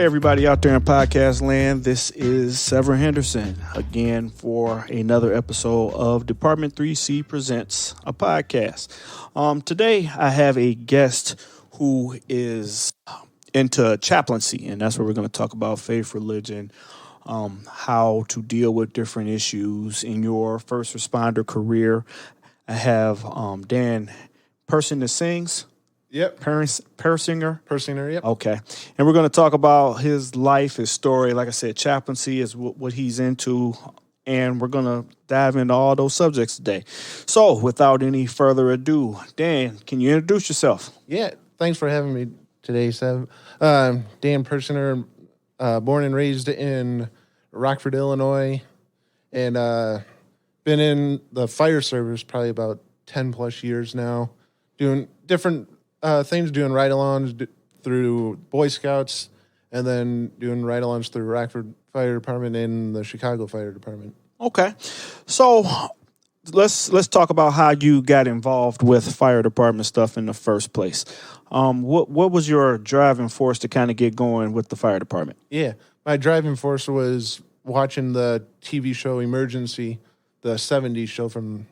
Hey, everybody out there in podcast land. This is Severen Henderson again for another episode of Department 3C Presents a podcast. Today, I have a guest who is into chaplaincy, and that's what we're going to talk about: faith, religion, how to deal with different issues in your first responder career. I have Dan Persinger sings. Yep. Persinger? Persinger, yep. Okay. And we're going to talk about his life, his story. Like I said, chaplaincy is what he's into, and we're going to dive into all those subjects today. So, without any further ado, Dan, can you introduce yourself? Yeah, thanks for having me today, Sev. Dan Persinger, born and raised in Rockford, Illinois, and been in the fire service probably about 10 plus years now, doing different things, doing ride-alongs through Boy Scouts, and then doing ride-alongs through Rockford Fire Department and the Chicago Fire Department. Okay. So let's talk about how you got involved with fire department stuff in the first place. What was your driving force to kind of get going with the fire department? Yeah, my driving force was watching the TV show Emergency, the 70s show from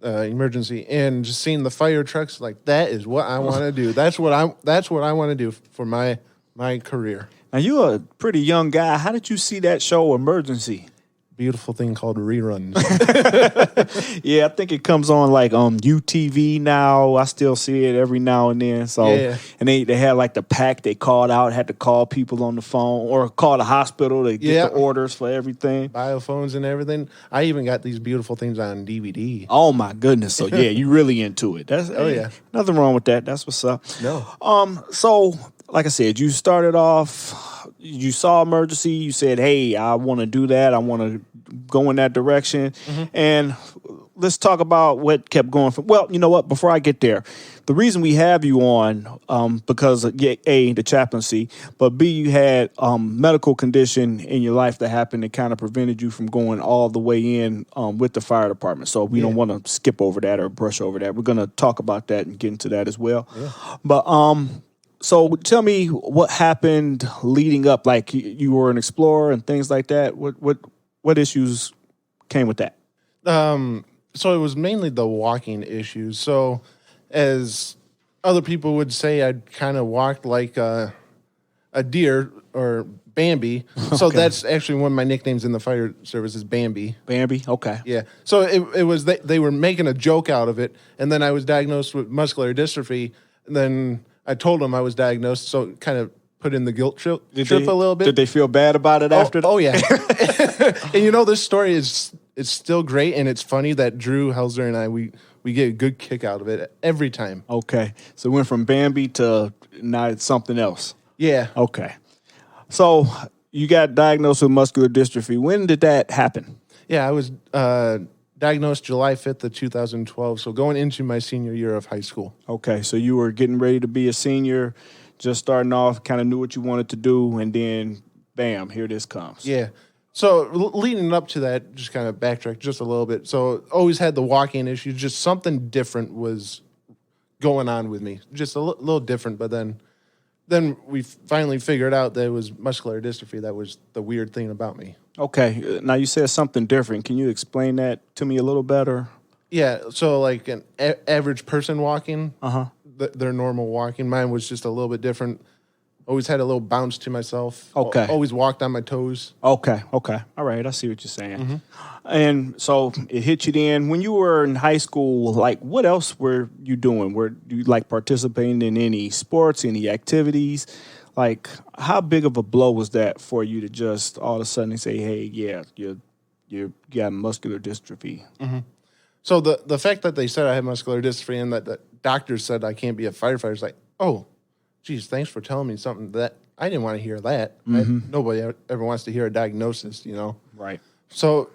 Emergency, and just seeing the fire trucks. Like, that is what I want to do. That's what I want to do for my career. Now, you're a pretty young guy. How did you see that show, Emergency? Beautiful thing called reruns. Yeah, I think it comes on like UTV now. I still see it every now and then. So, yeah. And they had like the pack they called out, had to call people on the phone or call the hospital to get the orders for everything. Biophones and everything. I even got these beautiful things on DVD. Oh my goodness. So yeah, you really into it. Yeah. Nothing wrong with that. That's what's up. No. So like I said, you started off, you saw Emergency, you said, hey, I want to do that. I want to go in that direction. Mm-hmm. And let's talk about what kept going. Well, you know what? Before I get there, the reason we have you on, because A, the chaplaincy, but B, you had medical condition in your life that happened and kind of prevented you from going all the way in with the fire department. So we don't want to skip over that or brush over that. We're going to talk about that and get into that as well. Yeah. But so tell me what happened leading up. Like, you were an explorer and things like that. What issues came with that? So it was mainly the walking issues. So, as other people would say, I kind of walked like a deer or Bambi. So that's actually one of my nicknames in the fire service is Bambi. Bambi, okay. Yeah. So it was they were making a joke out of it, and then I was diagnosed with muscular dystrophy, and then I told them I was diagnosed, so it kind of put in the guilt trip a little bit. Did they feel bad about it after? Oh yeah. And this story is still great, and it's funny that Drew Helzer and I, we get a good kick out of it every time. Okay. So it went from Bambi to now it's something else. Yeah. Okay. So you got diagnosed with muscular dystrophy. When did that happen? Yeah, I was diagnosed July 5th of 2012, so going into my senior year of high school. Okay, so you were getting ready to be a senior, just starting off, kind of knew what you wanted to do, and then, bam, here this comes. Yeah. So leading up to that, just kind of backtrack just a little bit. So always had the walking issue, just something different was going on with me, just a little different, but then we finally figured out that it was muscular dystrophy. That was the weird thing about me. Okay. Now, you said something different. Can you explain that to me a little better? Yeah. So like an average person walking, their normal walking. Mine was just a little bit different. Always had a little bounce to myself. Okay. Always walked on my toes. Okay. All right. I see what you're saying. Mm-hmm. And so it hit you then. When you were in high school, like, what else were you doing? Were you like participating in any sports, any activities? Like, how big of a blow was that for you to just all of a sudden say, hey, yeah, you got muscular dystrophy? Mm-hmm. So the fact that they said I had muscular dystrophy and that the doctors said I can't be a firefighter is like, oh, geez, thanks for telling me something that I didn't want to hear that. Mm-hmm. Nobody ever wants to hear a diagnosis, Right. So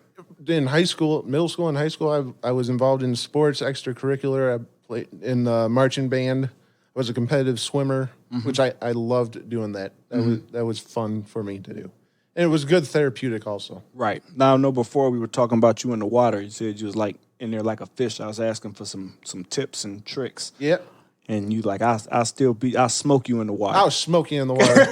in high school, middle school and high school, I was involved in sports, extracurricular. I played in the marching band. I was a competitive swimmer, which I loved doing that. That was fun for me to do. And it was good therapeutic also. Right. Now, I know before we were talking about you in the water, you said you was like in there like a fish. I was asking for some tips and tricks. Yep. And you like, I'll smoke you in the water. I'll smoke you in the water.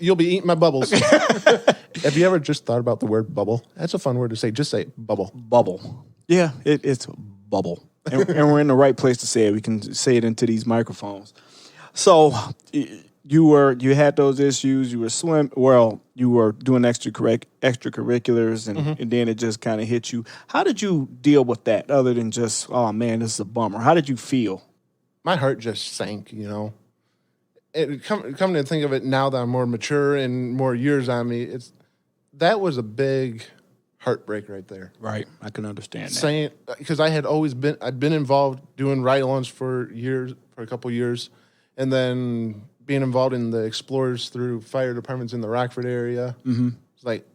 You'll be eating my bubbles. Have you ever just thought about the word bubble? That's a fun word to say. Just say bubble. Bubble. Yeah, it's bubble. And we're in the right place to say it. We can say it into these microphones. So you had those issues. You were doing extracurriculars, and then it just kind of hit you. How did you deal with that? Other than just, oh man, this is a bummer. How did you feel? My heart just sank. Come to think of it, now that I'm more mature and more years on me, that was a big heartbreak right there. Right, I can understand that. Saying, because I'd been involved doing ride-alongs for a couple years, and then being involved in the explorers through fire departments in the Rockford area. Mm-hmm. It's like,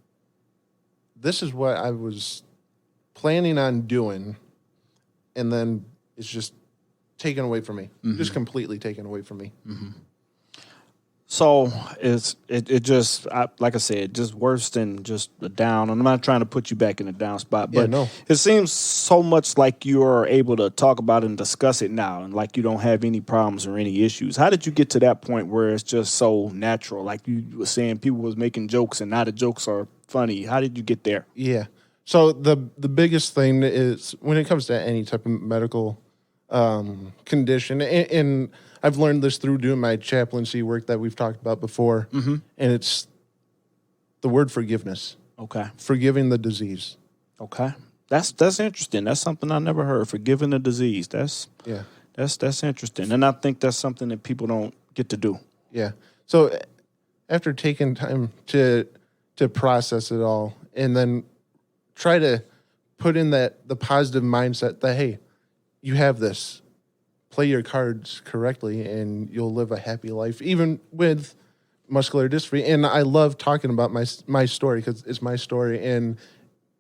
this is what I was planning on doing, and then it's just taken away from me. Mm-hmm. Just completely taken away from me. Mm-hmm. So it just, like I said, just worse than just a down. I'm not trying to put you back in a down spot, but It seems so much like you're able to talk about it and discuss it now, and like you don't have any problems or any issues. How did you get to that point where it's just so natural? Like you were saying, people was making jokes and now the jokes are funny. How did you get there? Yeah. So the biggest thing is when it comes to any type of medical condition, and I've learned this through doing my chaplaincy work that we've talked about before, and it's the word forgiveness. Okay. Forgiving the disease. Okay. That's interesting. That's something I never heard. Forgiving the disease. That's interesting. And I think that's something that people don't get to do. Yeah. So after taking time to process it all, and then try to put in the positive mindset that, hey, you have this. Play your cards correctly, and you'll live a happy life, even with muscular dystrophy. And I love talking about my story because it's my story, and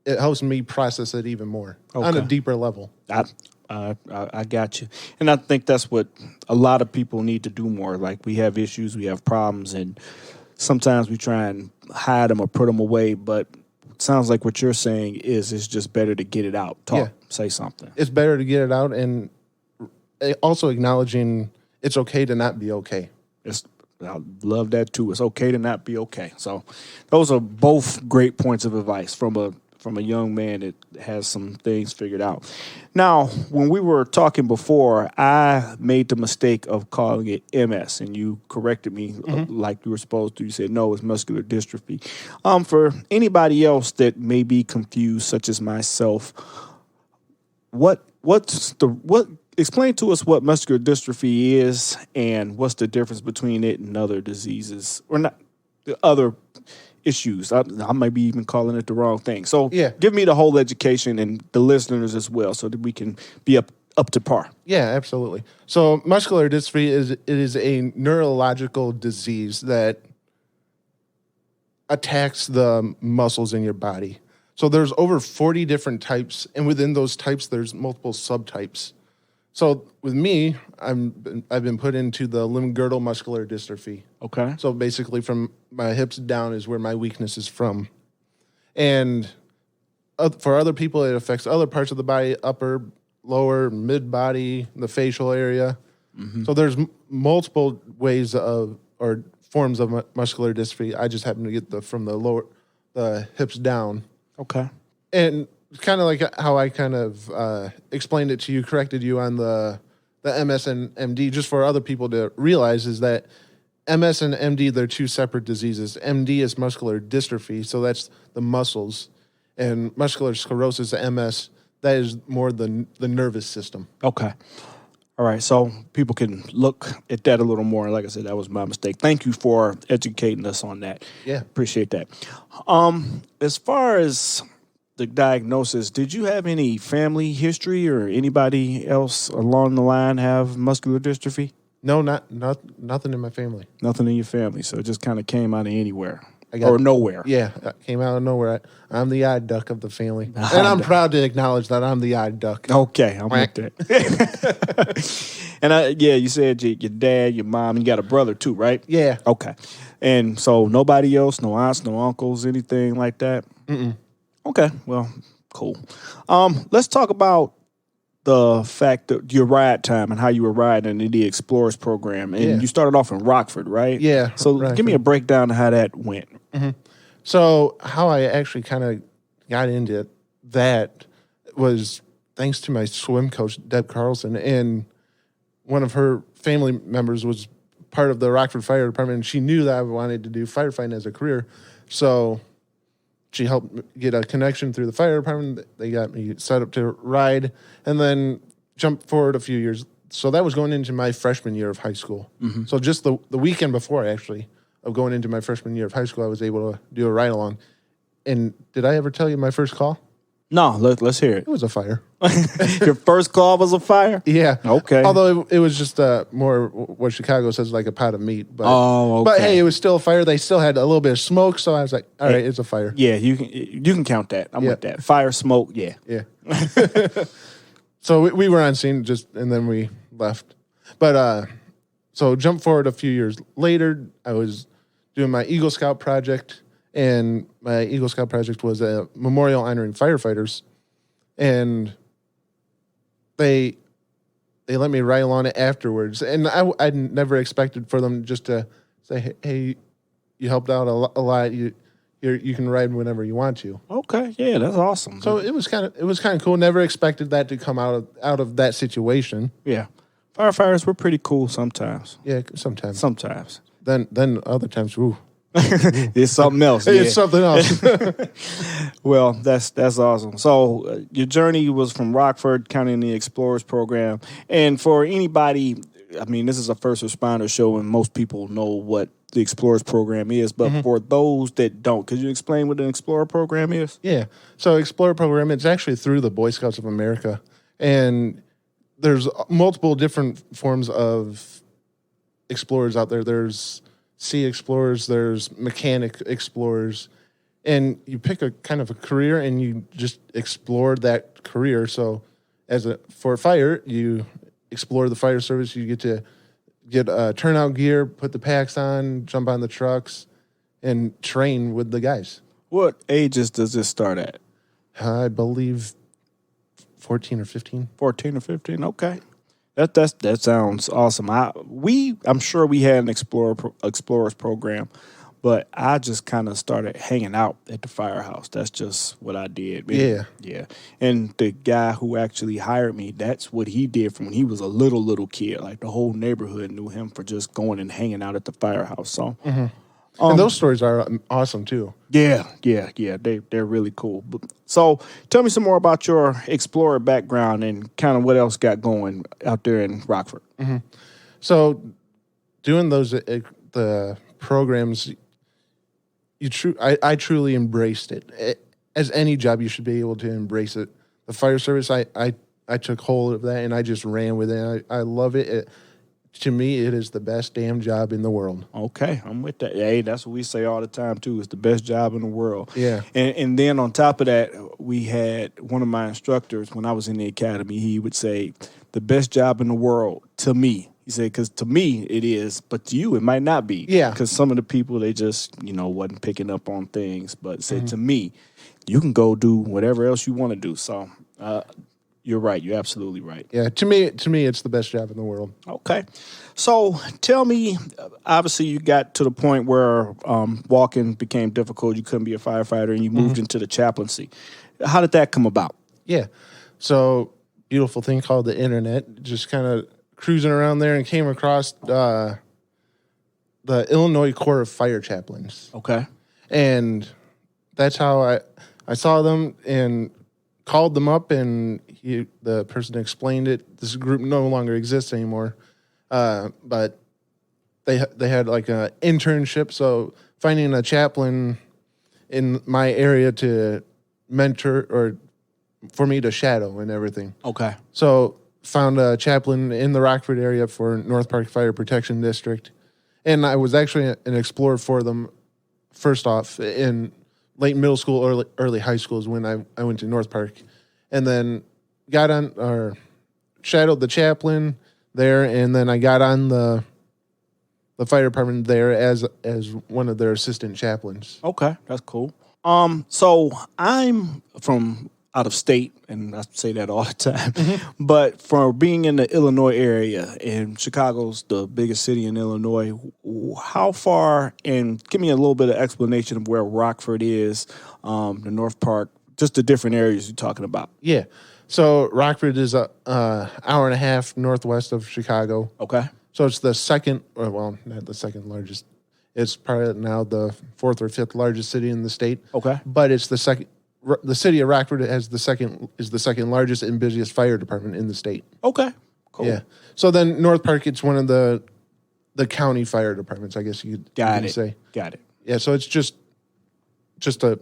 it helps me process it even more on a deeper level. I got you. And I think that's what a lot of people need to do more. Like, we have issues, we have problems, and sometimes we try and hide them or put them away, but it sounds like what you're saying is it's just better to get it out. Talk, say something. It's better to get it out, and also acknowledging it's okay to not be okay. I love that too. It's okay to not be okay. So those are both great points of advice from a young man that has some things figured out. Now, when we were talking before, I made the mistake of calling it MS, and you corrected me like you were supposed to. You said, no, it's muscular dystrophy. For anybody else that may be confused, such as myself, explain to us what muscular dystrophy is and what's the difference between it and other diseases, or not other issues. I might be even calling it the wrong thing. So give me the whole education and the listeners as well so that we can be up to par. Yeah, absolutely. So muscular dystrophy is a neurological disease that attacks the muscles in your body. So there's over 40 different types, and within those types, there's multiple subtypes. So with me, I've been put into the limb-girdle muscular dystrophy. Okay. So basically, from my hips down is where my weakness is from, and for other people, it affects other parts of the body: upper, lower, mid-body, the facial area. Mm-hmm. So there's multiple ways or forms of muscular dystrophy. I just happen to get from the hips down. Okay. And kind of like how I kind of explained it to you, corrected you on the MS and MD, just for other people to realize is that MS and MD, they're two separate diseases. MD is muscular dystrophy, so that's the muscles. And muscular sclerosis, MS, that is more the nervous system. Okay. All right, so people can look at that a little more. Like I said, that was my mistake. Thank you for educating us on that. Yeah. Appreciate that. As far as the diagnosis, did you have any family history or anybody else along the line have muscular dystrophy? No, nothing in my family. Nothing in your family, so it just kind of came out of anywhere. Or nowhere. Yeah, it came out of nowhere. I'm the odd duck of the family. And I'm proud to acknowledge that I'm the odd duck. Okay, I'm with that. And you said your dad, your mom, you got a brother too, right? Yeah. Okay. And so nobody else, no aunts, no uncles, anything like that? Mm-mm. Okay, well, cool. Let's talk about the fact that your ride time and how you were riding in the Explorers program. And you started off in Rockford, right? Yeah. So give me a breakdown of how that went. So how I actually kind of got into that was thanks to my swim coach, Deb Carlson, and one of her family members was part of the Rockford Fire Department, and she knew that I wanted to do firefighting as a career. So she helped get a connection through the fire department. They got me set up to ride, and then jump forward a few years. So that was going into my freshman year of high school. So just the weekend before, actually, of going into my freshman year of high school, I was able to do a ride-along. And did I ever tell you my first call? No, let's hear it. It was a fire. Your first call was a fire? Yeah. Okay. Although it was just more what Chicago says, like a pot of meat. But, okay. But hey, it was still a fire. They still had a little bit of smoke, so I was like, all right, it's a fire. Yeah, you can count that. I'm with that. Fire, smoke, yeah. Yeah. So we were on scene and then we left. But so jump forward a few years later, I was doing my Eagle Scout project, and my Eagle Scout project was a memorial honoring firefighters, and they let me ride along it afterwards, and I never expected for them just to say, hey, you helped out a lot. You can ride whenever you want to. Okay, yeah, that's awesome. So it was kind of cool. Never expected that to come out of that situation. Yeah, firefighters were pretty cool sometimes. Yeah, sometimes. Then other times, ooh. It's something else. Yeah. It's something else. Well, that's awesome. So your journey was from Rockford, County in the Explorers program. And for anybody, I mean, this is a first responder show, and most people know what the Explorers program is. But for those that don't, could you explain what an Explorer program is? Yeah. So Explorer program, it's actually through the Boy Scouts of America. And there's multiple different forms of explorers out there. There's sea explorers, there's mechanic explorers, and you pick a kind of a career and you just explore that career. So for a fire, you explore the fire service. You get to get turnout gear, put the packs on, jump on the trucks, and train with the guys. What ages does this start at? I believe 14 or 15. 14 or 15, okay. That sounds awesome. I'm sure we had an Explorers program, but I just kind of started hanging out at the firehouse. That's just what I did. Yeah. And the guy who actually hired me, that's what he did from when he was a little kid. Like the whole neighborhood knew him for just going and hanging out at the firehouse. So. And those stories are awesome too. Yeah. They're really cool. So tell me some more about your Explorer background and kind of what else got going out there in Rockford. So doing the programs, I truly embraced it. As any job, you should be able to embrace it. The fire service, I took hold of that and I just ran with it. I love it. To me, it is the best damn job in the world. Okay, I'm with that. Hey, that's what we say all the time, too. It's the best job in the world. Yeah. And then on top of that, we had one of my instructors, when I was in the academy, he would say, the best job in the world to me. He said, because to me it is, but to you it might not be. Yeah. Because some of the people, they just, wasn't picking up on things. But said, to me, you can go do whatever else you want to do. So you're right. You're absolutely right. Yeah, to me, it's the best job in the world. Okay. So tell me, obviously you got to the point where walking became difficult. You couldn't be a firefighter, and you moved into the chaplaincy. How did that come about? Yeah. So beautiful thing called the internet. Just kind of cruising around there and came across the Illinois Corps of Fire Chaplains. Okay. And that's how I saw them and called them up, and the person explained it. This group no longer exists anymore, but they had like an internship. So finding a chaplain in my area to mentor or for me to shadow and everything. Okay. So found a chaplain in the Rockford area for North Park Fire Protection District, and I was actually an explorer for them. First off, in late middle school, early high school is when I went to North Park, and then got on or shadowed the chaplain there, and then I got on the fire department there as one of their assistant chaplains. Okay, that's cool. So I'm from out of state, and I say that all the time, but for being in the Illinois area, and Chicago's the biggest city in Illinois, how far, and give me a little bit of explanation of where Rockford is, the North Park, just the different areas you're talking about. Yeah. So Rockford is a hour and a half northwest of Chicago. Okay. So it's the second, well, not the second largest. It's probably now the fourth or fifth largest city in the state. Okay. But it's the second. The city of Rockford is the second largest and busiest fire department in the state. Okay. Cool. Yeah. So then North Park, it's one of the county fire departments, I guess you could say. Got it. Yeah. So it's just a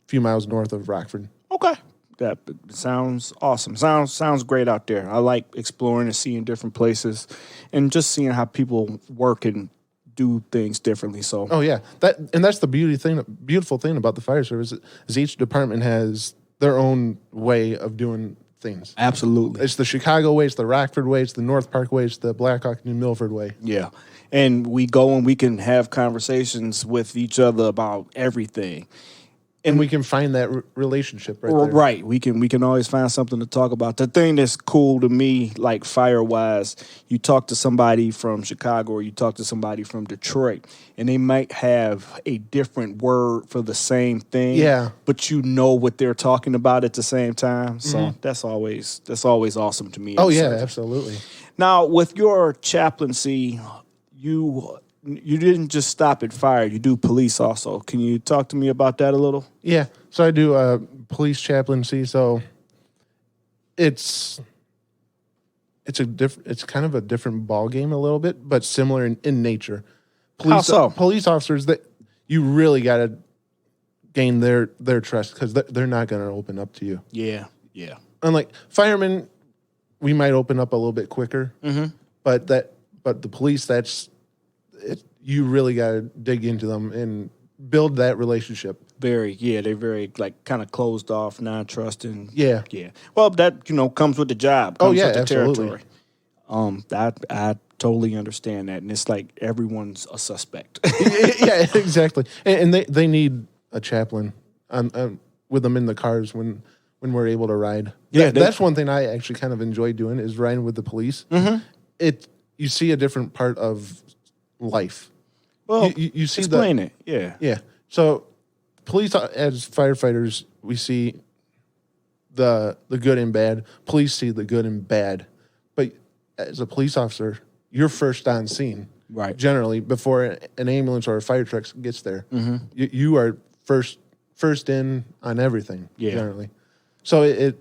few miles north of Rockford. Okay. That sounds awesome. Sounds great out there. I like exploring and seeing different places and just seeing how people work and do things differently. So oh yeah, that's the beautiful thing about the fire service is each department has their own way of doing things. Absolutely. It's the Chicago way, it's the Rockford way, it's the North Park way, it's the Blackhawk New Milford way. Yeah. And we go and we can have conversations with each other about everything. And we can find that relationship right there. Right. We can always find something to talk about. The thing that's cool to me, like fire-wise, you talk to somebody from Chicago or you talk to somebody from Detroit, and they might have a different word for the same thing. Yeah. But you know what they're talking about at the same time. So that's always awesome to me. Oh yeah, absolutely. Now, with your chaplaincy, you didn't just stop at fire. You do police also. Can you talk to me about that a little? Yeah. So I do police chaplaincy. So it's kind of a different ball game a little bit, but similar in nature. How so? Police officers that you really got to gain their trust because they're not going to open up to you. Yeah. Yeah. Unlike firemen, we might open up a little bit quicker, but the police, you really got to dig into them and build that relationship. They're very like kind of closed off, non-trusting. Yeah. Well, that comes with the job. Comes with the absolutely. Territory. I totally understand that, and it's like everyone's a suspect. Yeah, exactly. And they need a chaplain with them in the cars when we're able to ride. Yeah, that's one thing I actually kind of enjoy doing is riding with the police. You see a different part of life. Well, you see explain it. Yeah. So, police as firefighters, we see the good and bad. Police see the good and bad. But as a police officer, you're first on scene. Right. Generally, before an ambulance or a fire truck gets there, you are first in on everything. Yeah. Generally, so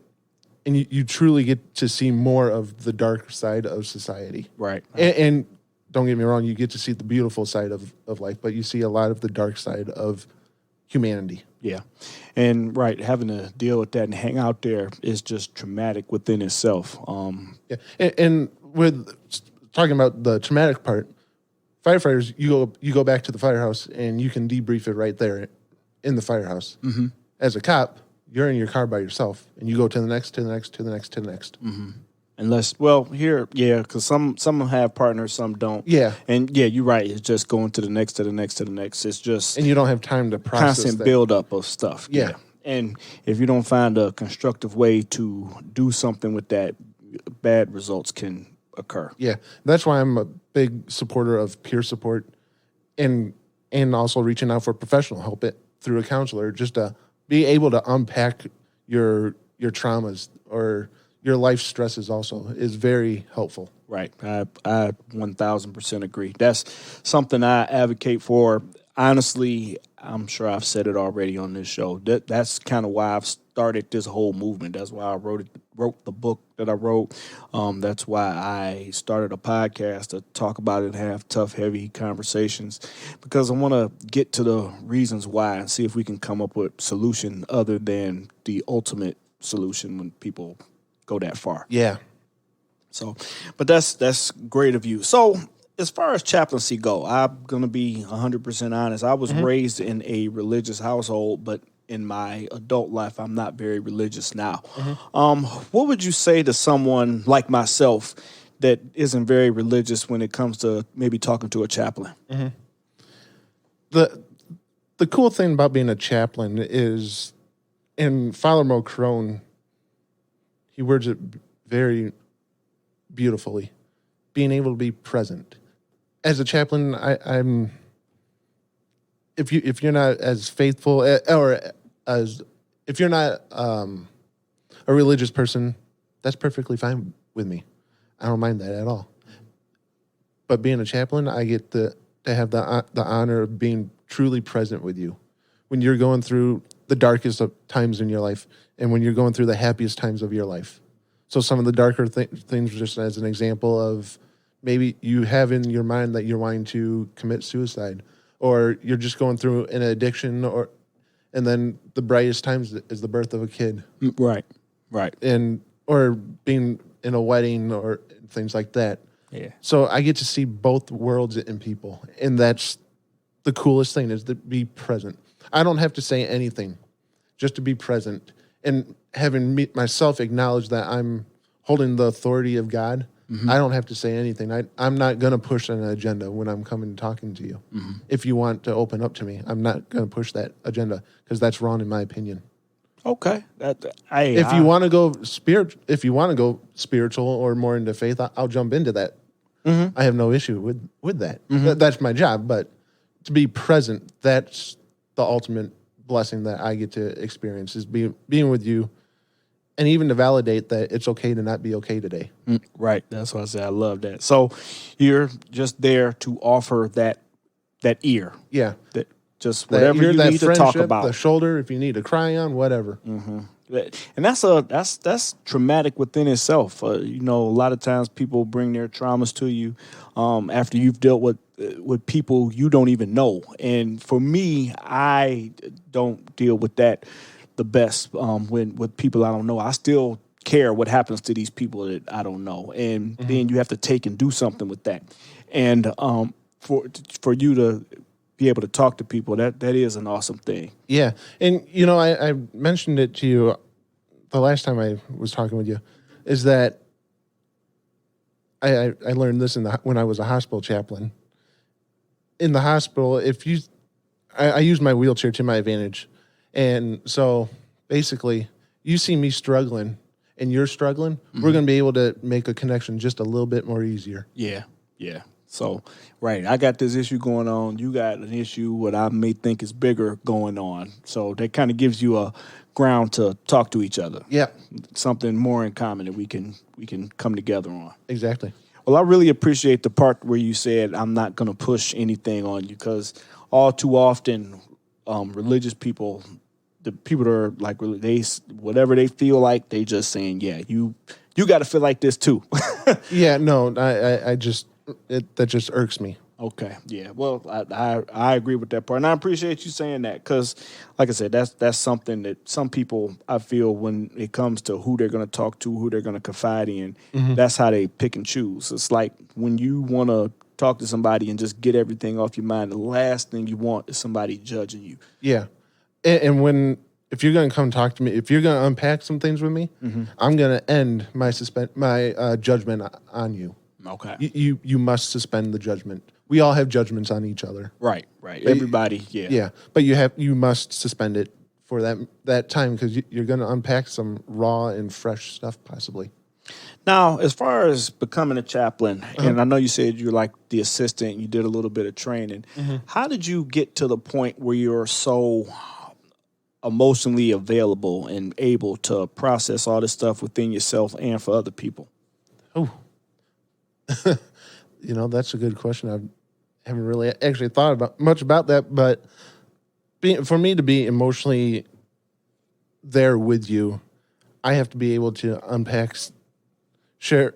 you truly get to see more of the dark side of society. Right. And don't get me wrong, you get to see the beautiful side of life, but you see a lot of the dark side of humanity. Yeah. And having to deal with that and hang out there is just traumatic within itself. Yeah. And with talking about the traumatic part, firefighters, you go back to the firehouse and you can debrief it right there in the firehouse. As a cop, you're in your car by yourself and you go to the next, to the next, to the next, to the next. Unless, because some have partners, some don't. Yeah. And you're right. It's just going to the next, to the next, to the next. It's just... And you don't have time to process constant buildup of stuff. Yeah. And if you don't find a constructive way to do something with that, bad results can occur. Yeah. That's why I'm a big supporter of peer support and also reaching out for professional help through a counselor just to be able to unpack your traumas or your life stresses also is very helpful. Right. I 1,000% agree. That's something I advocate for. Honestly, I'm sure I've said it already on this show. That's kind of why I've started this whole movement. That's why I wrote the book that I wrote. That's why I started a podcast to talk about it and have tough, heavy conversations, because I want to get to the reasons why and see if we can come up with a solution other than the ultimate solution when people go that far. Yeah. So, but that's great of you. So, as far as chaplaincy go, I'm going to be 100% honest. I was raised in a religious household, but in my adult life, I'm not very religious now. What would you say to someone like myself that isn't very religious when it comes to maybe talking to a chaplain? The cool thing about being a chaplain is And Father Mulcrone, he words it very beautifully. Being able to be present. As a chaplain, I'm. If you're not as faithful or as if you're not a religious person, that's perfectly fine with me. I don't mind that at all. But being a chaplain, I get to have the honor of being truly present with you when you're going through the darkest of times in your life and when you're going through the happiest times of your life. So some of the darker things, just as an example of maybe you have in your mind that you're wanting to commit suicide, or you're just going through an addiction, and then the brightest times is the birth of a kid. Right. Or being in a wedding or things like that. Yeah. So I get to see both worlds in people, and that's the coolest thing, is to be present. I don't have to say anything, just to be present. And having myself acknowledge that I'm holding the authority of God, I don't have to say anything. I'm not going to push an agenda when I'm coming and talking to you. If you want to open up to me, I'm not going to push that agenda because that's wrong in my opinion. Okay. If you want to go spiritual or more into faith, I'll jump into that. I have no issue with that. That's my job. But to be present, that's the ultimate blessing that I get to experience, is being with you, and even to validate that it's okay to not be okay today. Right. That's what I said. I love that. So you're just there to offer that ear. Yeah. That just whatever you need to talk about. The shoulder, if you need to cry on, whatever. And that's traumatic within itself. A lot of times people bring their traumas to you after you've dealt with people you don't even know. And for me, I don't deal with that the best with people I don't know. I still care what happens to these people that I don't know, and then you have to take and do something with that. And for you to be able to talk to people, that is an awesome thing. Yeah, and I mentioned it to you the last time I was talking with you, is that I learned this when I was a hospital chaplain. In the hospital, I use my wheelchair to my advantage. And so basically, you see me struggling and you're struggling, we're going to be able to make a connection just a little bit more easier. Yeah. So, right, I got this issue going on. You got an issue what I may think is bigger going on. So that kind of gives you a ground to talk to each other. Yeah. Something more in common that we can come together on. Exactly. Well, I really appreciate the part where you said I'm not going to push anything on you, because all too often religious people, the people that are like, whatever they feel like, they just saying, yeah, you got to feel like this too. Yeah, no, that just irks me. Okay, yeah. Well, I agree with that part, and I appreciate you saying that, because, like I said, that's something that some people, I feel, when it comes to who they're going to talk to, who they're going to confide in, that's how they pick and choose. It's like when you want to talk to somebody and just get everything off your mind, the last thing you want is somebody judging you. Yeah, and if you're going to come talk to me, if you're going to unpack some things with me, I'm going to end my judgment on you. Okay. You must suspend the judgment. We all have judgments on each other. Right. Everybody, yeah. Yeah, but you must suspend it for that time, because you're going to unpack some raw and fresh stuff possibly. Now, as far as becoming a chaplain, and I know you said you're like the assistant, you did a little bit of training. How did you get to the point where you're so emotionally available and able to process all this stuff within yourself and for other people? Oh, that's a good question. I haven't really actually thought much about that, but for me to be emotionally there with you, I have to be able to share.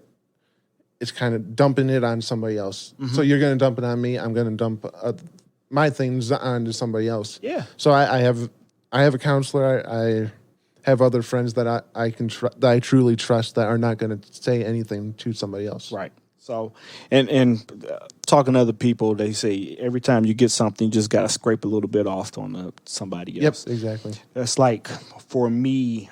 It's kind of dumping it on somebody else. So you're going to dump it on me. I'm going to dump my things onto somebody else. Yeah. So I have a counselor. I have other friends that that I truly trust, that are not going to say anything to somebody else. Right. So, and talking to other people, they say every time you get something, you just got to scrape a little bit off on somebody else. Yep, exactly. That's like, for me,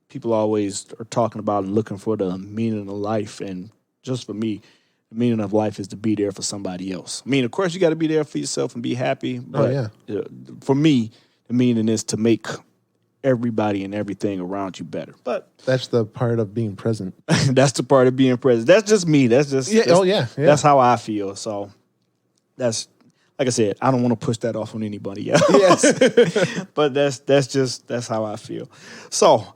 people always are talking about and looking for the meaning of life. And just for me, the meaning of life is to be there for somebody else. I mean, of course, you got to be there for yourself and be happy. But for me, the meaning is to make everybody and everything around you better. But That's the part of being present. that's the part of being present. That's just me. That's That's how I feel. So that's, like I said, I don't want to push that off on anybody else. Yes. But that's how I feel. So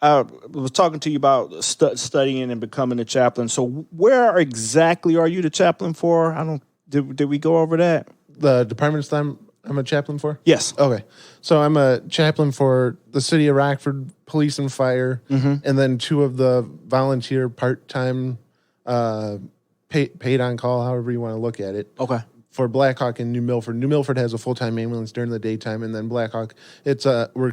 I was talking to you about studying and becoming a chaplain. So where exactly are you the chaplain for? Did we go over that? The departments that I'm a chaplain for? Yes. Okay. So I'm a chaplain for the city of Rockford Police and Fire, and then 2 of the volunteer part-time paid on call, however you want to look at it. Okay. For Blackhawk and New Milford. New Milford has a full-time ambulance during the daytime, and then Blackhawk, it's we're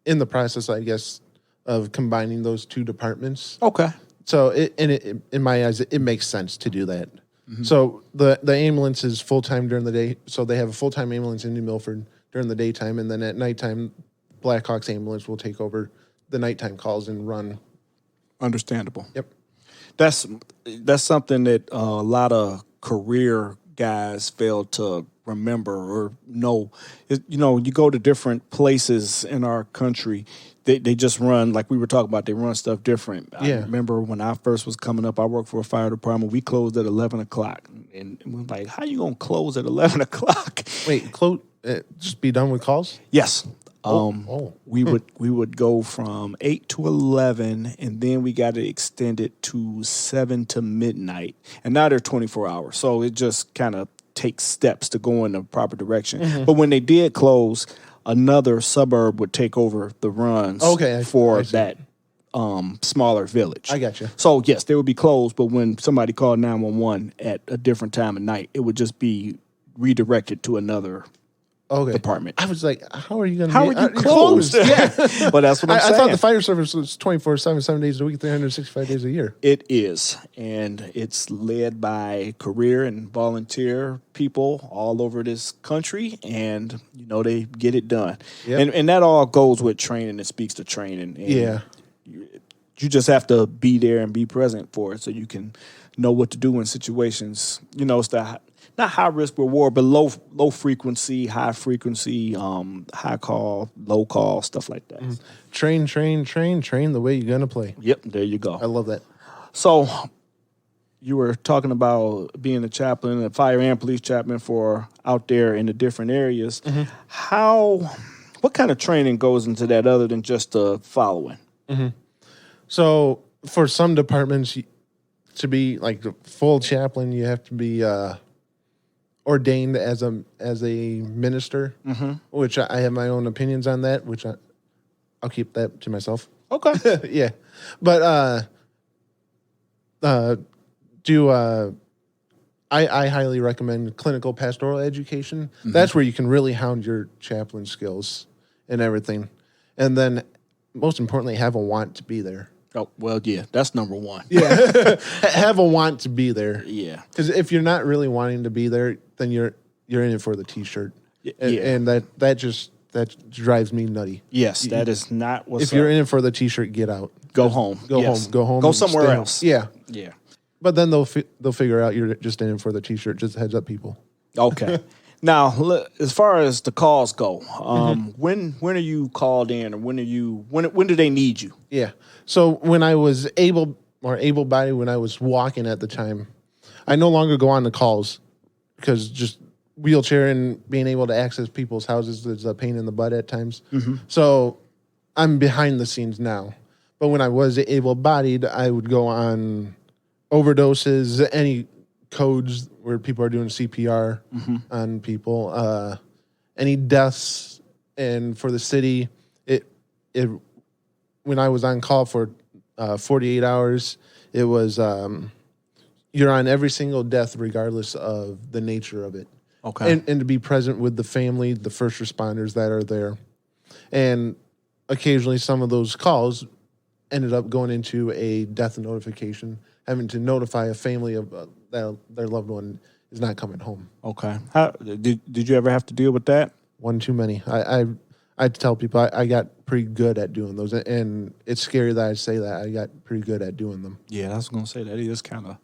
in the process, I guess, of combining those 2 departments. Okay. So in my eyes, it makes sense to do that. So the ambulance is full-time during the day. So they have a full-time ambulance in New Milford during the daytime, and then at nighttime, Blackhawk's ambulance will take over the nighttime calls and run. Understandable. Yep. That's something that a lot of career guys fail to remember or know. You go to different places in our country, they just run, like we were talking about, they run stuff different. Yeah. I remember when I first was coming up, I worked for a fire department. We closed at 11 o'clock. And we're like, how you going to close at 11 o'clock? Wait, just be done with calls? Yes. We We would go from 8 to 11, and then we got it extended to 7 to midnight. And now they're 24 hours. So it just kind of takes steps to go in the proper direction. But when they did close, another suburb would take over the runs for that smaller village. I got you. So, yes, they would be closed, but when somebody called 911 at a different time of night, it would just be redirected to another department. I was like, how are you going to How are you closed? Yeah. But that's what I'm saying. I thought the fire service was 24/7, 7 days a week, 365 days a year. It is, and it's led by career and volunteer people all over this country, and they get it done. Yep. And that all goes with training. It speaks to training. And you just have to be there and be present for it, so you can know what to do in situations. It's the not high risk reward, but low frequency, high frequency, high call, low call, stuff like that. Train the way you're gonna play. Yep, there you go. I love that. So you were talking about being a chaplain, a fire and police chaplain for out there in the different areas. What kind of training goes into that other than just the following? So for some departments, to be like the full chaplain, you have to be ordained as a minister, which I have my own opinions on that, which I'll keep that to myself. Okay. Yeah. But I highly recommend clinical pastoral education. That's where you can really hound your chaplain skills and everything. And then most importantly, have a want to be there. Oh, well, yeah, that's number one. Yeah. Have a want to be there. Yeah. Because if you're not really wanting to be there, then you're in it for the T-shirt. And that drives me nutty. Yes, that is not what's If you're in it for the T-shirt, get out. Go home. Go home. Go somewhere else. Yeah. Yeah. But then they'll figure out you're just in it for the T-shirt. Just heads up, people. Okay. Now, as far as the calls go, when are you called in, or when do they need you? Yeah. So when I was able-bodied, when I was walking at the time, I no longer go on the calls because just wheelchair and being able to access people's houses is a pain in the butt at times. So I'm behind the scenes now. But when I was able-bodied, I would go on overdoses, any codes where people are doing CPR on people, any deaths, and for the city, it when I was on call for 48 hours, it was you're on every single death regardless of the nature of it. Okay, and to be present with the family, the first responders that are there, and occasionally some of those calls ended up going into a death notification, having to notify a family of that their loved one is not coming home. Okay. How did you ever have to deal with that? One too many. I tell people I got pretty good at doing those, and it's scary that I say that. I got pretty good at doing them. Yeah, I was going to say that is kind of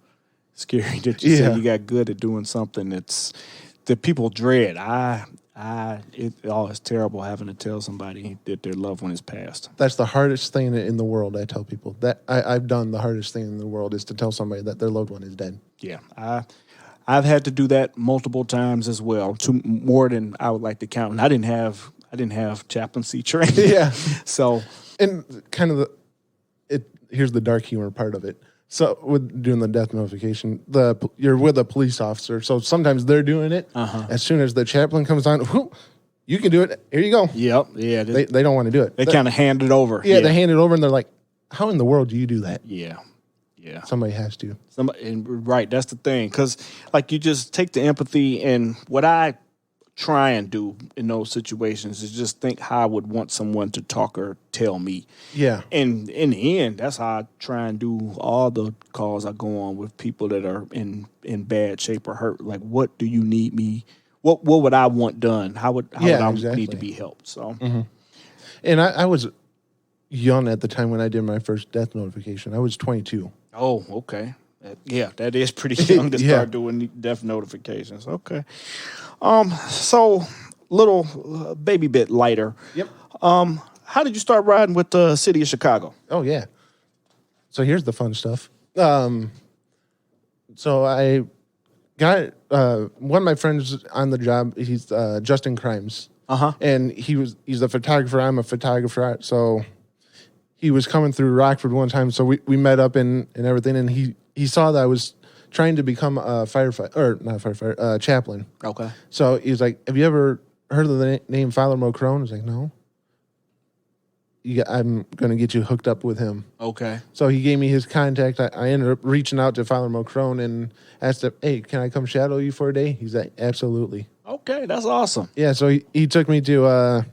scary that you say you got good at doing something that people dread. I It's terrible having to tell somebody that their loved one is passed. That's the hardest thing in the world. I tell people that I've done the hardest thing in the world is to tell somebody that their loved one is dead. Yeah, I've had to do that multiple times as well, more than I would like to count. And I didn't have chaplaincy training. Yeah. So, and kind of here's the dark humor part of it. So with doing the death notification, you're with a police officer. So sometimes they're doing it. As soon as the chaplain comes on, whoop, you can do it. Here you go. Yep. Yeah. They don't want to do it. They kind of hand it over. Yeah, they hand it over and they're like, how in the world do you do that? Yeah. Yeah. Somebody has to. Right. That's the thing. Because like you just take the empathy, and what I try and do in those situations is just think how I would want someone to talk or tell me. Yeah. And in the end, that's how I try and do all the calls I go on with people that are in bad shape or hurt. Like, what do you need me? What would I want done? How would I need to be helped? So, and I was young at the time when I did my first death notification. I was 22. Oh, okay. That is pretty young to start doing death notifications. Okay. So little baby bit lighter. Yep. How did you start riding with the city of Chicago? Oh yeah. So here's the fun stuff. So I got one of my friends on the job. He's Justin Crimes. And he's a photographer. I'm a photographer. So he was coming through Rockford one time. So we met up and everything. And he saw that I was trying to become a chaplain. Okay. So he's like, have you ever heard of the name Father Mocrone? I was like, no. I'm going to get you hooked up with him. Okay. So he gave me his contact. I ended up reaching out to Father Mocrone and asked him, hey, can I come shadow you for a day? He's like, absolutely. Okay, that's awesome. Yeah, so he took me to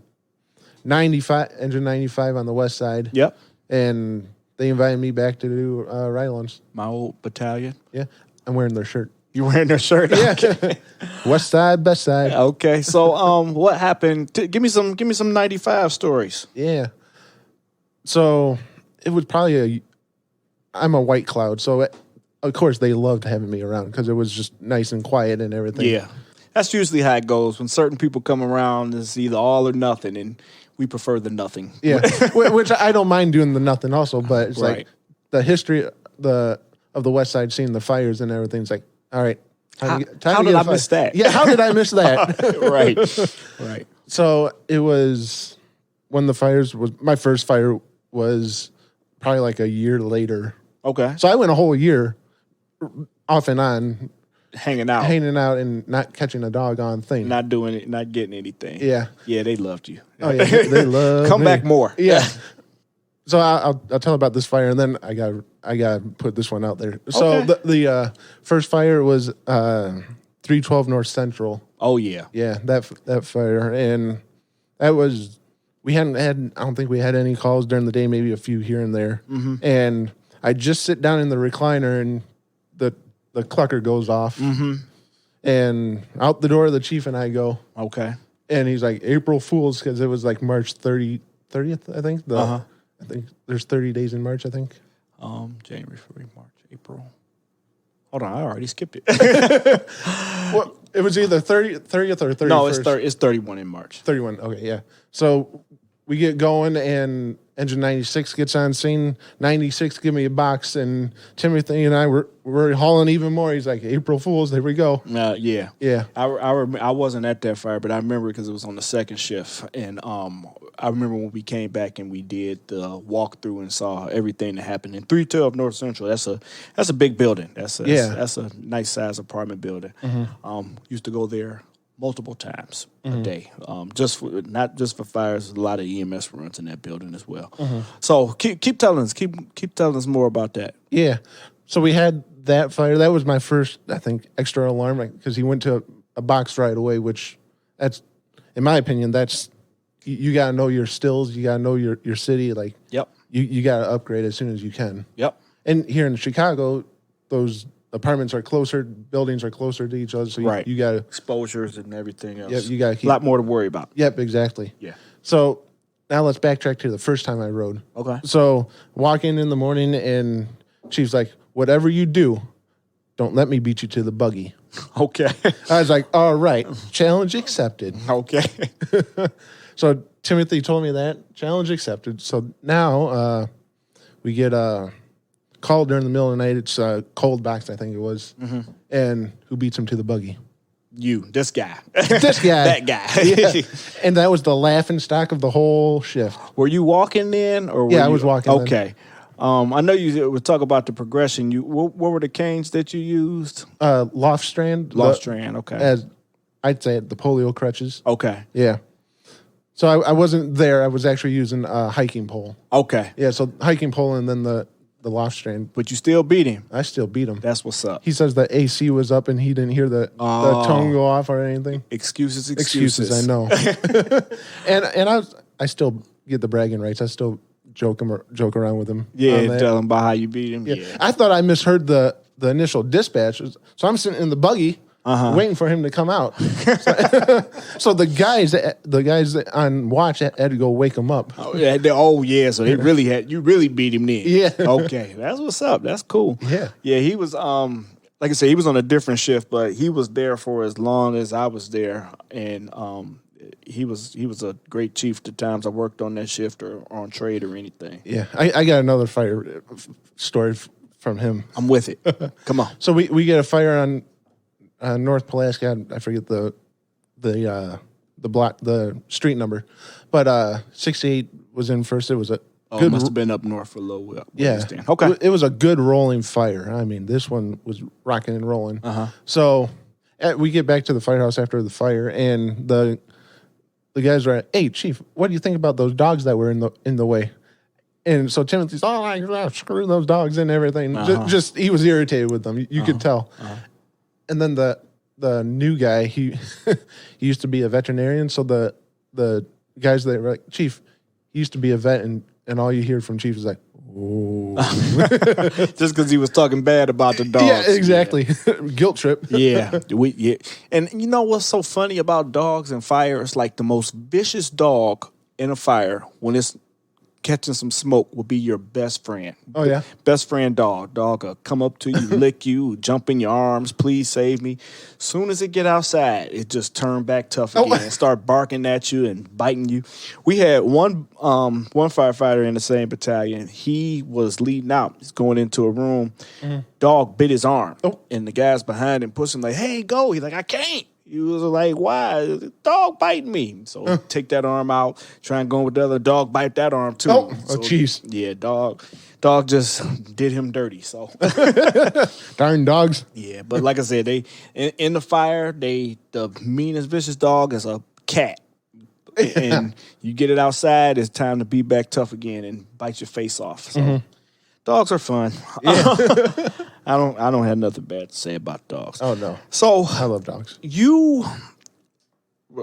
95, engine 95 on the west side. Yep. And they invited me back to do ride-alongs. My old battalion. Yeah, I'm wearing their shirt. You wearing their shirt? Yeah. Okay. West side, best side. Okay, so what happened? Give me some 95 stories. Yeah. So it was probably I'm a white cloud, so of course they loved having me around because it was just nice and quiet and everything. Yeah, that's usually how it goes. When certain people come around, it's either all or nothing, and we prefer the nothing. Yeah, which I don't mind doing the nothing also, but it's right. Like the history of the West Side, seeing the fires and everything. It's like, all right, how did I miss that? Yeah, how did I miss that? Right. So it was when the fires was my first fire was probably like a year later. Okay. So I went a whole year off and on hanging out and not catching a doggone thing. Not doing it, not getting anything. Yeah. Yeah, they loved you. Oh yeah, they love Come me. back more. Yeah. So I'll tell about this fire and then I got to put this one out there. So okay. the first fire was 312 North Central. Oh yeah. Yeah, that fire, and that was I don't think we had any calls during the day, maybe a few here and there. Mm-hmm. And I just sit down in the recliner and the clucker goes off. Mm-hmm. And out the door the chief and I go. Okay. And he's like, April Fools, because it was like March 30th, I think. I think there's 30 days in March, I think. January, February, March, April. Hold on, I already skipped it. Well, it was either 30th or 31st. No, it's 31 in March. 31, okay, yeah. So we get going, and engine 96 gets on scene. 96, give me a box, and Timothy and I we're hauling even more. He's like, April Fools, there we go. Yeah. Yeah. I wasn't at that fire, but I remember because it was on the second shift, and I remember when we came back and we did the walkthrough and saw everything that happened in 312 North Central. That's a big building. That's a nice size apartment building. Mm-hmm. Used to go there multiple times a day. Not just for fires, a lot of EMS runs in that building as well. Mm-hmm. So keep telling us, keep telling us more about that. Yeah. So we had that fire. That was my first, I think, extra alarm because he went to a box right away, which that's, in my opinion, that's, you got to know your stills. You got to know your city. Like, yep. You got to upgrade as soon as you can. Yep. And here in Chicago, those apartments are closer, buildings are closer to each other. So you got to exposures and everything else. Yep, you got to keep a lot more to worry about. Yep, exactly. Yeah. So now let's backtrack to the first time I rode. Okay. So walk in the morning and Chief's like, whatever you do, don't let me beat you to the buggy. Okay. I was like, all right, challenge accepted. Okay. So Timothy told me that, challenge accepted. So now we get a call during the middle of the night. It's Cold Box, I think it was. And who beats him to the buggy? You, this guy. This guy. That guy. Yeah. And that was the laughing stock of the whole shift. Were you walking in? Or I was walking in. Okay. I know you would talk about the progression. What were the canes that you used? Loft strand. Okay. As I'd say it, the polio crutches. Okay. Yeah. So I wasn't there. I was actually using a hiking pole. Okay. Yeah, so hiking pole and then the loft strand. But you still beat him. I still beat him. That's what's up. He says the AC was up and he didn't hear the tone go off or anything. Excuses. I know. and I still get the bragging rights. I still joke around with him. Yeah, tell him about how you beat him. Yeah. I thought I misheard the initial dispatch. So I'm sitting in the buggy waiting for him to come out. So the guys on watch had to go wake him up. Oh yeah. So you really beat him then. Yeah. Okay, that's what's up. That's cool. Yeah. Yeah. He was like I said, he was on a different shift, but he was there for as long as I was there, and he was a great chief the times I worked on that shift or on trade or anything. Yeah. I got another fire story from him. I'm with it. Come on. So we get a fire on North Pulaski. I forget the block, the street number, but 68 was in first. It was a good. Must have been up north for a little while. Yeah. Okay. It was a good rolling fire. I mean, this one was rocking and rolling. So we get back to the firehouse after the fire, and the guys are like, "Hey, Chief, what do you think about those dogs that were in the way?" And so Timothy's, screw those dogs and everything. Just he was irritated with them. You could tell. And then the new guy, he he used to be a veterinarian. So the guys that were like, Chief, he used to be a vet, and all you hear from Chief is like, oh. Just because he was talking bad about the dogs. Yeah, exactly. Yeah. Guilt trip. Yeah. And you know what's so funny about dogs and fire? It's like the most vicious dog in a fire, when it's catching some smoke, will be your best friend. Oh, yeah? Best friend dog. Dog will come up to you, lick you, jump in your arms, please save me. Soon as it get outside, it just turn back tough again and start barking at you and biting you. We had one firefighter in the same battalion. He was leading out. He's going into a room. Dog bit his arm. And the guys behind him pushed him like, hey, go. He's like, I can't. He was like, why? The dog biting me. So take that arm out, try and go with the other dog, bite that arm too. Jeez. Yeah, dog just did him dirty. So darn dogs. Yeah, but like I said, they in the fire, the meanest vicious dog is a cat. And you get it outside, it's time to be back tough again and bite your face off. So dogs are fun. Yeah. I don't have nothing bad to say about dogs. Oh no. So I love dogs. You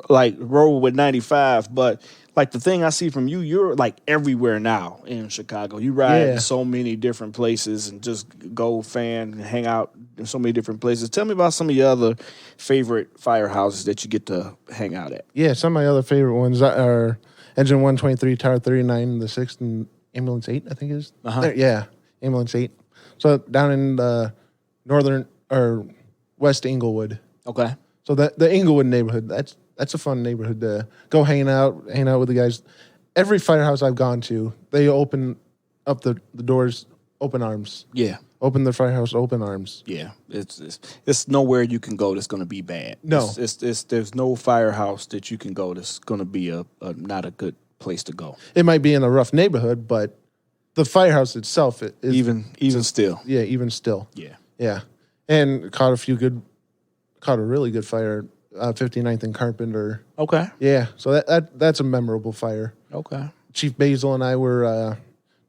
like roll with 95, but like the thing I see from you, you're like everywhere now in Chicago. You ride in so many different places and just go fan and hang out in so many different places. Tell me about some of your other favorite firehouses that you get to hang out at. Yeah, some of my other favorite ones are Engine 123, Tower 39, the 6th, and Ambulance 8, I think it is. Yeah, Ambulance 8. So down in the northern or West Inglewood. Okay. So the Inglewood neighborhood, that's a fun neighborhood to go hang out with the guys. Every firehouse I've gone to, they open up the doors, open arms. Yeah. Open the firehouse, open arms. Yeah. It's nowhere you can go that's going to be bad. No. There's no firehouse that you can go that's going to be a not a good place to go. It might be in a rough neighborhood, but the firehouse itself is even still. Yeah, even still. Yeah. Yeah. And caught a really good fire, 59th and Carpenter. Okay. Yeah. So that's a memorable fire. Okay. Chief Basil and I were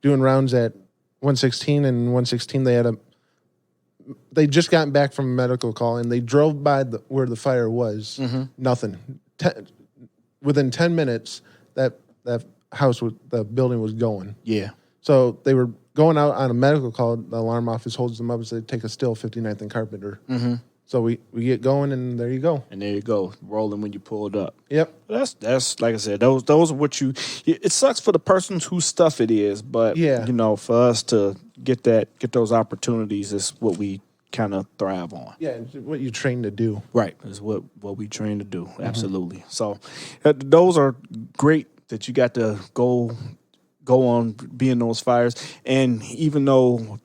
doing rounds at 116, and 116 they just gotten back from a medical call, and they drove by where the fire was. Nothing. Within 10 minutes, that the building was going. Yeah. So they were going out on a medical call. The alarm office holds them up and says, take a still, 59th and Carpenter. So we get going, and there you go. And there you go, rolling when you pulled up. Yep. That's like I said, those are what you. It sucks for the person whose stuff it is, but yeah, for us to get those opportunities is what we kind of thrive on. Yeah, it's what you train to do. Right, is what we train to do. Absolutely. So those are great that you got to go on be in those fires. And even though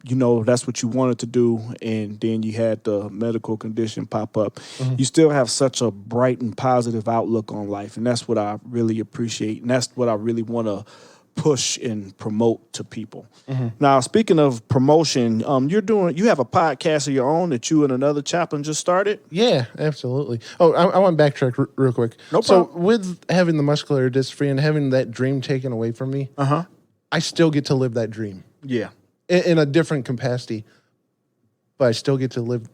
that's what you wanted to do, and then you had the medical condition pop up, you still have such a bright and positive outlook on life, and that's what I really appreciate, and that's what I really want to push and promote to people. Now, speaking of promotion, you have a podcast of your own that you and another chaplain just started? Yeah, absolutely. Oh, I want to backtrack real quick. No problem. So with having the muscular dystrophy and having that dream taken away from me, I still get to live that dream. Yeah. In a different capacity, but I still get to live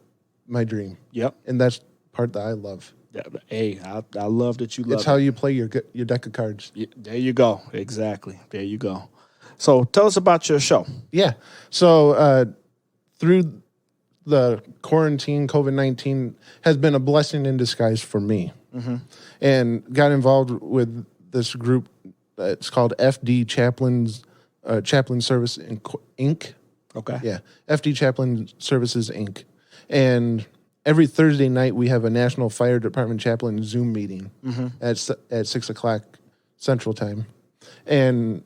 my dream. Yep. And that's part that I love. Yeah, hey, I love that you love It's how you play your deck of cards. Yeah, there you go. Exactly. There you go. So tell us about your show. Yeah. So through the quarantine, COVID-19 has been a blessing in disguise for me. And got involved with this group. It's called FD Chaplains, Chaplain Service Inc. Okay. Yeah. FD Chaplain Services Inc. And every Thursday night, we have a National Fire Department Chaplain Zoom meeting at 6 o'clock Central Time. And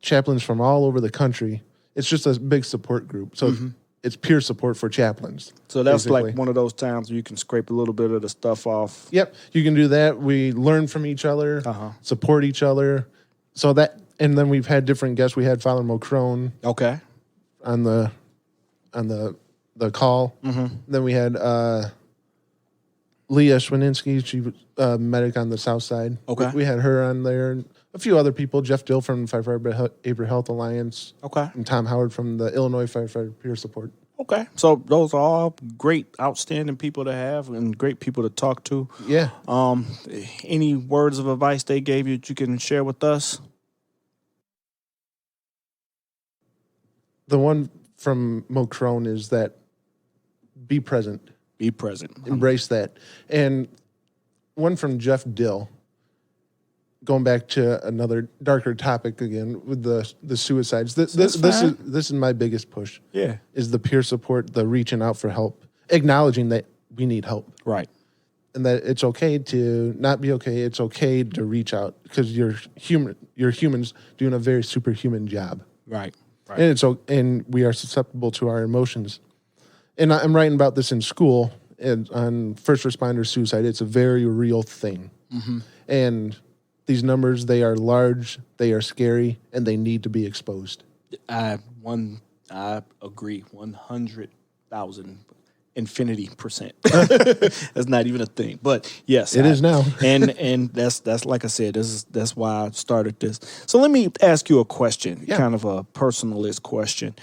chaplains from all over the country, it's just a big support group. So it's peer support for chaplains. So that's basically. like one of those times where you can scrape a little bit of the stuff off. Yep. You can do that. We learn from each other, support each other. So that, and then we've had different guests. We had Father Mocrone Okay. on the call. Then we had Leah Schwininsky. She was a medic on the south side. Okay. We had her on there. And a few other people. Jeff Dill from Firefighter Health Alliance. Okay. And Tom Howard from the Illinois Firefighter Peer Support. Okay. So those are all great, outstanding people to have and great people to talk to. Yeah. Any words of advice they gave you that you can share with us? The one from Mocrone is that be present. Be present. Embrace that. And one from Jeff Dill, going back to another darker topic again with the suicides. This is my biggest push. Yeah. Is the peer support, the reaching out for help, acknowledging that we need help. Right. And that it's okay to not be okay. It's okay to reach out because you're human. You're humans doing a very superhuman job. Right. Right. And we are susceptible to our emotions. And I'm writing about this in school and on first responder suicide. It's a very real thing. And these numbers, they are large, they are scary, and they need to be exposed. I agree 100,000 infinity%. That's not even a thing, but yes, it is now. and that's like I said, that's why I started this. So let me ask you a question, kind of a personalist question.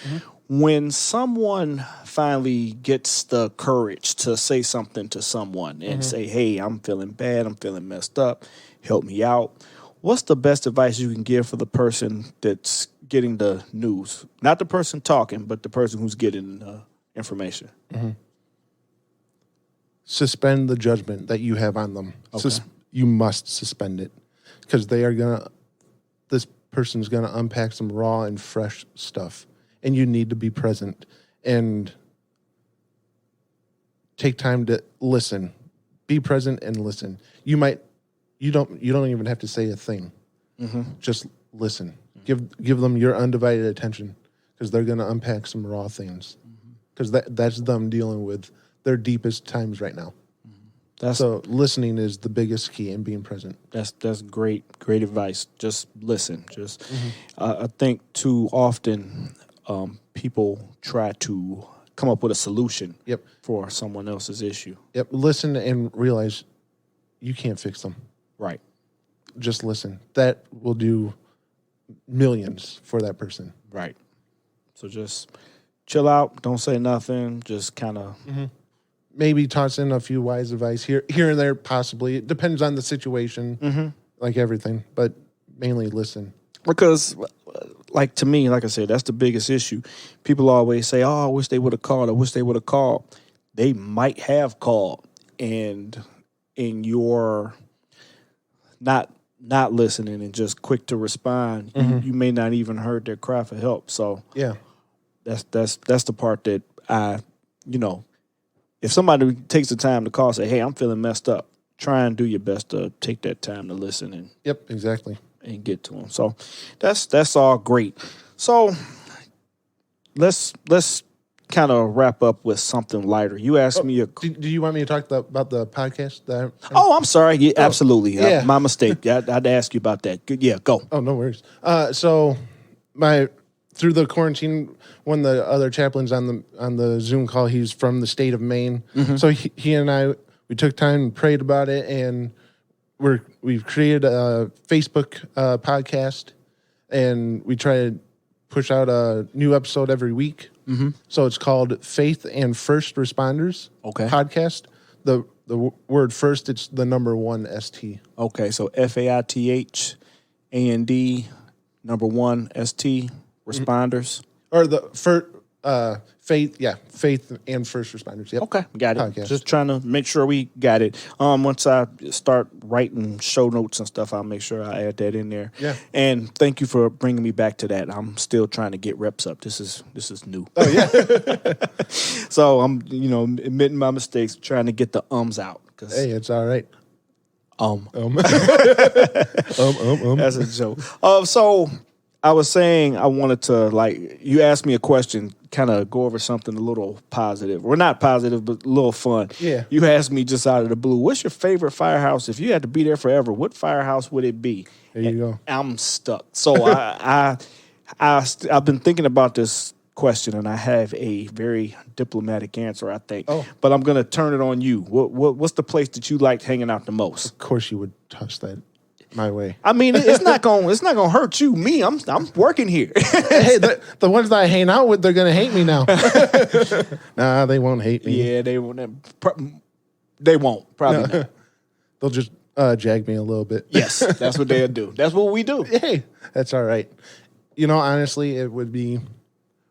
When someone finally gets the courage to say something to someone and say, "Hey, I'm feeling bad, I'm feeling messed up, help me out," what's the best advice you can give for the person that's getting the news? Not the person talking, but the person who's getting the information. Suspend the judgment that you have on them. Okay. You must suspend it because this person's going to unpack some raw and fresh stuff, and you need to be present and take time to listen. Be present and listen. You don't even have to say a thing. Just listen. Give them your undivided attention because they're going to unpack some raw things because that's them dealing with their deepest times right now. So listening is the biggest key in being present. That's great advice. Just listen. I think too often people try to come up with a solution for someone else's issue. Listen and realize you can't fix them. Right. Just listen. That will do millions for that person. Right. So just chill out. Don't say nothing. Just kind of... Maybe toss in a few wise advice here and there, possibly. It depends on the situation, like everything, but mainly listen. Because, like, to me, like I said, that's the biggest issue. People always say, "Oh, I wish they would have called. I wish they would have called." They might have called, and in your not listening and just quick to respond, you may not even heard their cry for help. So yeah, that's the part that if somebody takes the time to call, say, hey, I'm feeling messed up, try and do your best to take that time to listen and Yep, exactly. And get to them. So that's all great. So let's kind of wrap up with something lighter. You asked me do you want me to talk about the podcast? I'm sorry. Yeah, absolutely. Yeah. My mistake. I'd ask you about that. Good. Yeah, go. Oh, no worries. So through the quarantine, one of the other chaplains on the Zoom call, he's from the state of Maine. Mm-hmm. So he and I, we took time and prayed about it, and we've created a Facebook podcast, and we try to push out a new episode every week. Mm-hmm. So it's called Faith and First Responders podcast. The word first, it's the number 1 ST. Okay, so FAITH AND number 1 ST responders. Or the first faith and first responders. Yep. Okay, got it. Podcast. Just trying to make sure we got it. Once I start writing show notes and stuff, I'll make sure I add that in there. Yeah. And thank you for bringing me back to that. I'm still trying to get reps up. This is new. Oh yeah. So I'm admitting my mistakes, trying to get the ums out. Hey, it's all right. That's a joke. So I was saying I wanted to, you asked me a question, kind of go over something a little positive. Well, not positive, but a little fun. Yeah. You asked me just out of the blue, what's your favorite firehouse? If you had to be there forever, what firehouse would it be? There you go. I'm stuck. So I've been thinking about this question, and I have a very diplomatic answer, I think. Oh. But I'm going to turn it on you. What's the place that you liked hanging out the most? Of course you would toss that my way. I mean, it's not gonna hurt you. Me, I'm working here. Hey, the ones that I hang out with, they're gonna hate me now. Nah, they won't hate me. Yeah, they won't. They won't. Probably not. They'll just jag me a little bit. Yes, that's what they'll do. That's what we do. Hey, that's all right. Honestly, it would be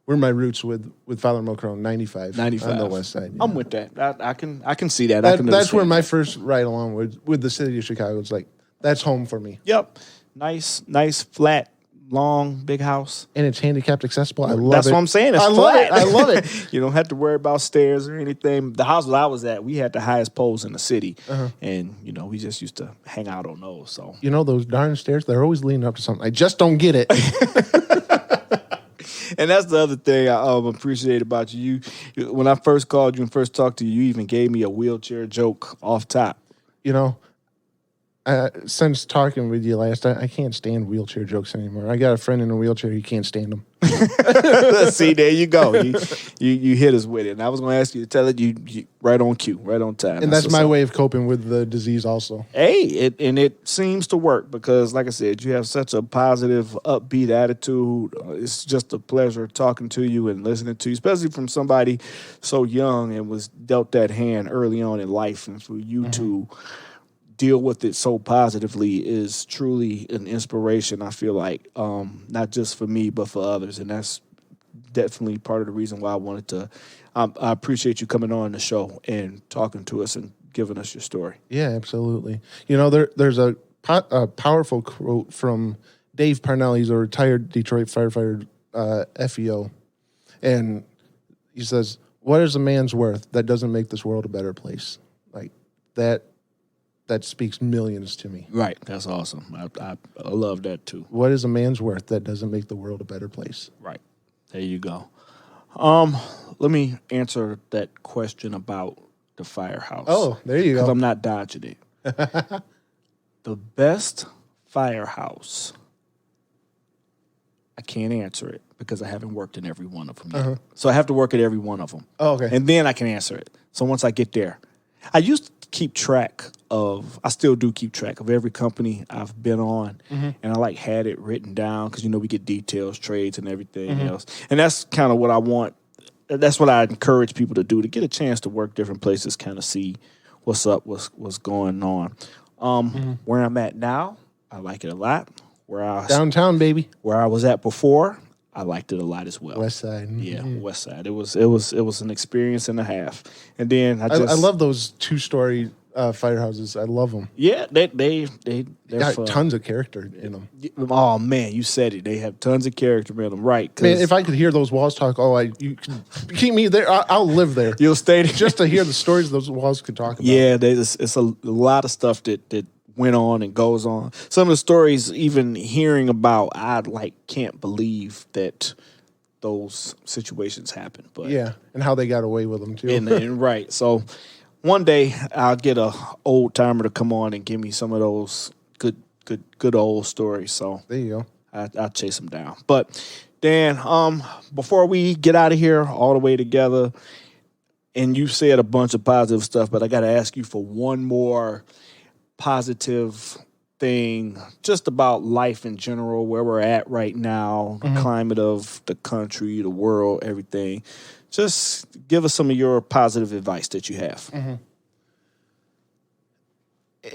where my roots with Father Mulcrone, 95 on the west side. I'm with that. I can see that. That's where my first ride along with the city of Chicago. It's like, that's home for me. Yep. Nice, flat, long, big house. And it's handicapped accessible. I love it. That's what I'm saying. It's flat. I love it. You don't have to worry about stairs or anything. The house that I was at, we had the highest poles in the city. Uh-huh. And, we just used to hang out on those. So those darn stairs, they're always leaning up to something. I just don't get it. And that's the other thing I appreciate about you. When I first called you and first talked to you, you even gave me a wheelchair joke off top. Since talking with you last, I can't stand wheelchair jokes anymore. I got a friend in a wheelchair; he can't stand them. See, there you go. You hit us with it. And I was going to ask you to tell it. You right on cue, right on time. And that's my way of coping with the disease, also. Hey, it seems to work because, like I said, you have such a positive, upbeat attitude. It's just a pleasure talking to you and listening to you, especially from somebody so young and was dealt that hand early on in life, and for you to deal with it so positively is truly an inspiration, I feel like, not just for me, but for others. And that's definitely part of the reason why I wanted to, I appreciate you coming on the show and talking to us and giving us your story. Yeah, absolutely. There's a powerful quote from Dave Parnell. He's a retired Detroit firefighter, FEO. And he says, what is a man's worth that doesn't make this world a better place? Like that speaks millions to me. Right. That's awesome. I love that too. What is a man's worth that doesn't make the world a better place? Right. There you go. Let me answer that question about the firehouse. Oh, there you go. Because I'm not dodging it. The best firehouse, I can't answer it because I haven't worked in every one of them yet. Uh-huh. So I have to work at every one of them. Oh, okay. And then I can answer it. So once I get there, I used to I still do keep track of every company I've been on, and I had it written down because we get details, trades, and everything else, and that's kind of what I want. That's what I encourage people to do, to get a chance to work different places, kind of see what's up, what's going on. Where I'm at now, I like it a lot. Downtown, baby. Where I was at before, I liked it a lot as well. West Side. Mm-hmm. Yeah, West Side. It was an experience and a half. And then I love those 2-story firehouses. I love them. Yeah, they're Got fun. tons of character in them. Oh man, you said it. They have tons of character in them, right? Man, if I could hear those walls talk, you can keep me there. I'll live there. You'll stay there Just to hear the stories those walls could talk about. Yeah, it's a lot of stuff that went on and goes on. Some of the stories, even hearing about, I can't believe that those situations happen. But yeah, and how they got away with them too. and right, so one day I'll get a old timer to come on and give me some of those good old stories. So there you go. I'll chase them down. But Dan, before we get out of here all the way together, and you said a bunch of positive stuff, but I got to ask you for one more positive thing just about life in general, where we're at right now, the climate of the country, the world, everything. Just give us some of your positive advice that you have.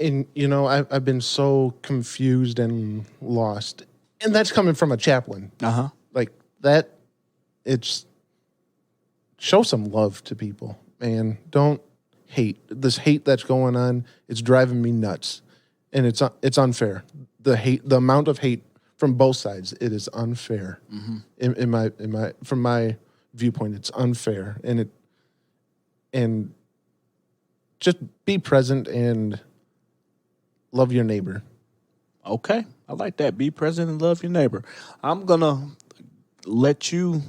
And, I've been so confused and lost. And that's coming from a chaplain. Uh-huh. Like that, it's show some love to people, man. Don't hate. This hate that's going on, it's driving me nuts. And it's unfair. The amount of hate from both sides, it is unfair. From my viewpoint, it's unfair. And just be present and love your neighbor. Okay. I like that. Be present and love your neighbor. I'm going to let you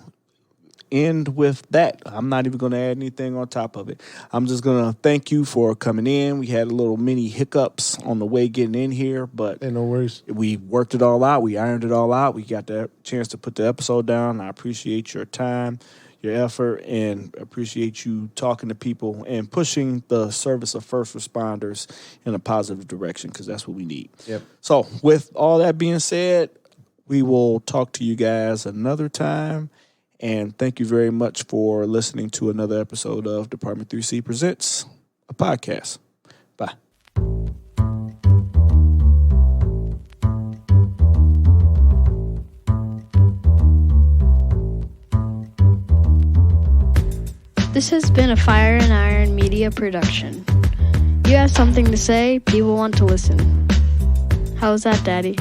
end with that. I'm not even going to add anything on top of it. I'm just going to thank you for coming in. We had a little mini hiccups on the way getting in here, but no worries. We worked it all out. We ironed it all out. We got the chance to put the episode down. I appreciate your time, your effort, and appreciate you talking to people and pushing the service of first responders in a positive direction, because that's what we need. Yep. So with all that being said, we will talk to you guys another time. And thank you very much for listening to another episode of Department 3C Presents, a podcast. Bye. This has been a Fire and Iron Media production. You have something to say, people want to listen. How's that, Daddy?